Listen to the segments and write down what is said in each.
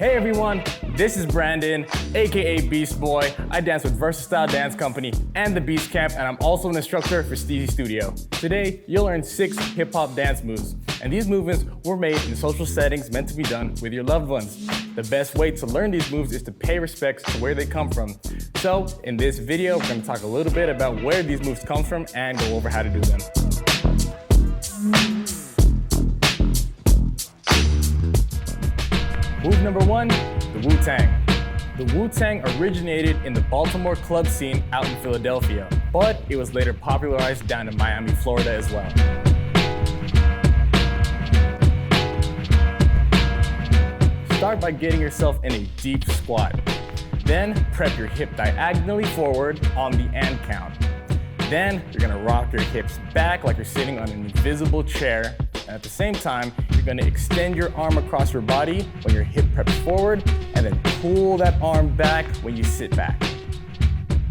Hey everyone, this is Brandon, aka Beast Boy. I dance with Versatile Dance Company and the Beast Camp, and I'm also an instructor for STEEZY Studio. Today, you'll learn 6 hip-hop dance moves, and these movements were made in social settings meant to be done with your loved ones. The best way to learn these moves is to pay respects to where they come from. So, in this video, we're going to talk a little bit about where these moves come from and go over how to do them. Move number 1, the Wu-Tang. The Wu-Tang originated in the Baltimore club scene out in Philadelphia, but it was later popularized down in Miami, Florida as well. Start by getting yourself in a deep squat. Then prep your hip diagonally forward on the and count. Then you're gonna rock your hips back like you're sitting on an invisible chair. And at the same time, you're gonna extend your arm across your body when your hip preps forward, and then pull that arm back when you sit back.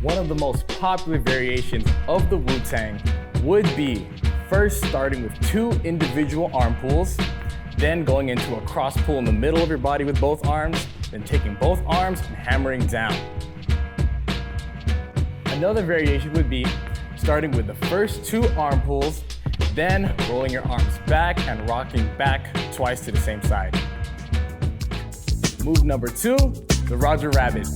One of the most popular variations of the Wu-Tang would be first starting with 2 individual arm pulls, then going into a cross pull in the middle of your body with both arms, then taking both arms and hammering down. Another variation would be starting with the first 2 arm pulls, then rolling your arms back and rocking back twice to the same side. Move number 2, the Roger Rabbit.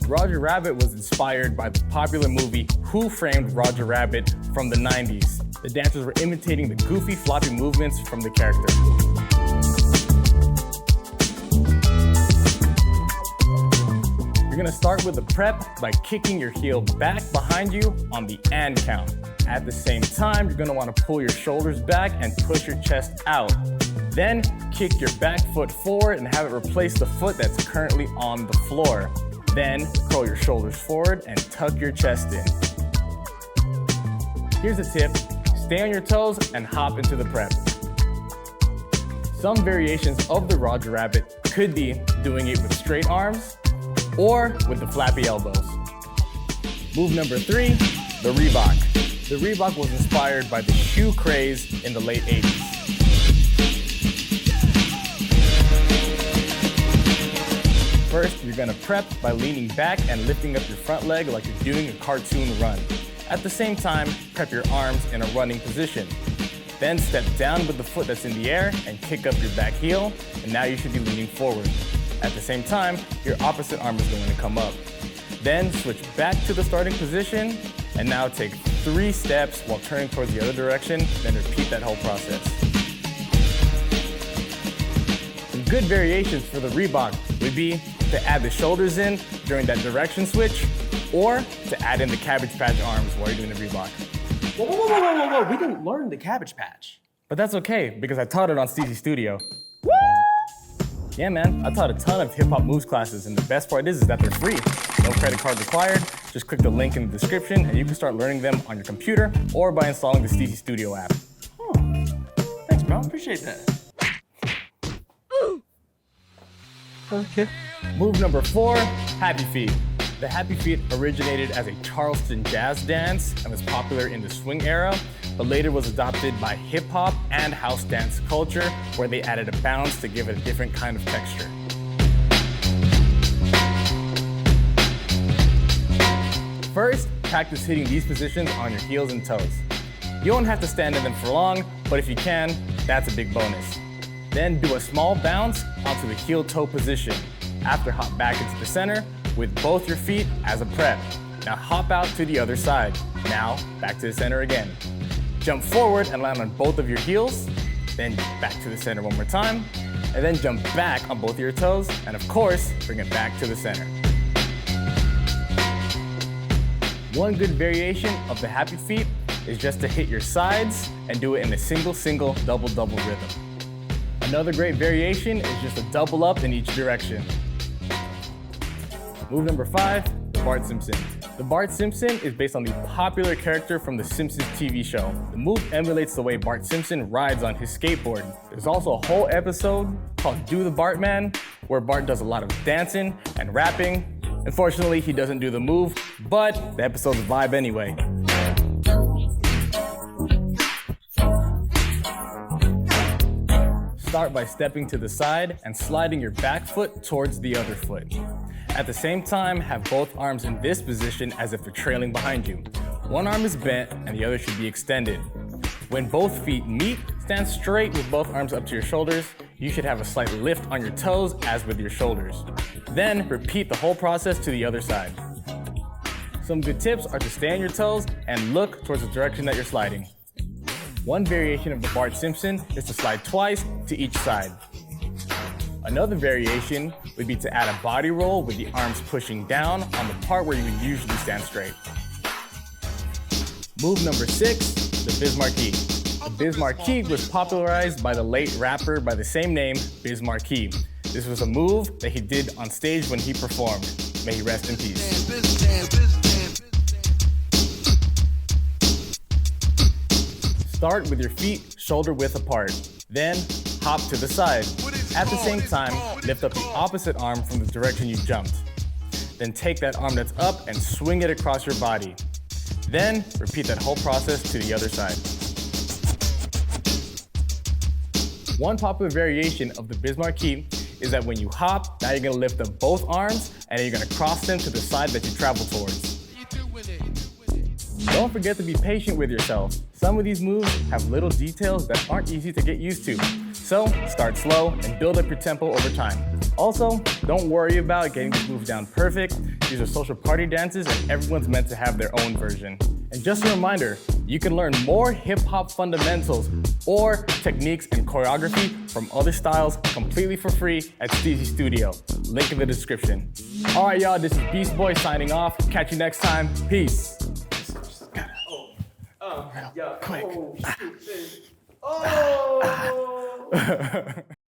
Roger Rabbit was inspired by the popular movie Who Framed Roger Rabbit from the 90s. The dancers were imitating the goofy, floppy movements from the character. You're gonna start with the prep by kicking your heel back behind you on the and count. At the same time, you're gonna wanna pull your shoulders back and push your chest out. Then kick your back foot forward and have it replace the foot that's currently on the floor. Then curl your shoulders forward and tuck your chest in. Here's a tip, stay on your toes and hop into the prep. Some variations of the Roger Rabbit could be doing it with straight arms or with the flappy elbows. Move number 3, the Reebok. The Reebok was inspired by the shoe craze in the late 80s. First, you're gonna prep by leaning back and lifting up your front leg like you're doing a cartoon run. At the same time, prep your arms in a running position. Then step down with the foot that's in the air and kick up your back heel, and now you should be leaning forward. At the same time, your opposite arm is going to come up. Then switch back to the starting position, and now take 3 steps while turning towards the other direction, then repeat that whole process. Some good variations for the Reebok would be to add the shoulders in during that direction switch, or to add in the Cabbage Patch arms while you're doing the Reebok. Whoa, we didn't learn the Cabbage Patch. But that's okay, because I taught it on STEEZY Studio. Yeah, man, I taught a ton of hip-hop moves classes, and the best part is that they're free. No credit card required. Just click the link in the description, and you can start learning them on your computer or by installing the STEEZY Studio app. Thanks, bro. Appreciate that. Okay. Move number 4, Happy Feet. The Happy Feet originated as a Charleston jazz dance and was popular in the swing era, but later was adopted by hip-hop and house dance culture, where they added a bounce to give it a different kind of texture. First, practice hitting these positions on your heels and toes. You don't have to stand in them for long, but if you can, that's a big bonus. Then do a small bounce onto the heel-toe position. After, hop back into the center with both your feet as a prep. Now hop out to the other side. Now, back to the center again. Jump forward and land on both of your heels, then back to the center one more time, and then jump back on both of your toes, and of course, bring it back to the center. One good variation of the Happy Feet is just to hit your sides and do it in a single, double rhythm. Another great variation is just a double up in each direction. Move number 5, the Bart Simpson. The Bart Simpson is based on the popular character from the Simpsons TV show. The move emulates the way Bart Simpson rides on his skateboard. There's also a whole episode called Do the Bartman, where Bart does a lot of dancing and rapping. Unfortunately, he doesn't do the move, but the episode's a vibe anyway. Start by stepping to the side and sliding your back foot towards the other foot. At the same time, have both arms in this position as if they're trailing behind you. One arm is bent and the other should be extended. When both feet meet, stand straight with both arms up to your shoulders. You should have a slight lift on your toes as with your shoulders. Then repeat the whole process to the other side. Some good tips are to stay on your toes and look towards the direction that you're sliding. One variation of the Bart Simpson is to slide twice to each side. Another variation would be to add a body roll with the arms pushing down on the part where you would usually stand straight. Move number 6, the Biz Markie. The Biz Markie was popularized by the late rapper by the same name, Biz Markie. This was a move that he did on stage when he performed. May he rest in peace. Start with your feet shoulder width apart. Then hop to the side. At the same time, lift up the opposite arm from the direction you jumped. Then take that arm that's up and swing it across your body. Then repeat that whole process to the other side. One popular variation of the Biz Markie is that when you hop, now you're gonna lift up both arms and then you're gonna cross them to the side that you travel towards. Don't forget to be patient with yourself. Some of these moves have little details that aren't easy to get used to. So start slow and build up your tempo over time. Also, don't worry about getting these moves down perfect. These are social party dances and everyone's meant to have their own version. And just a reminder, you can learn more hip-hop fundamentals or techniques and choreography from other styles completely for free at STEEZY Studio. Link in the description. All right, y'all, this is Beast Boy signing off. Catch you next time. Peace. Yeah. Quick. Oh, shit. Oh!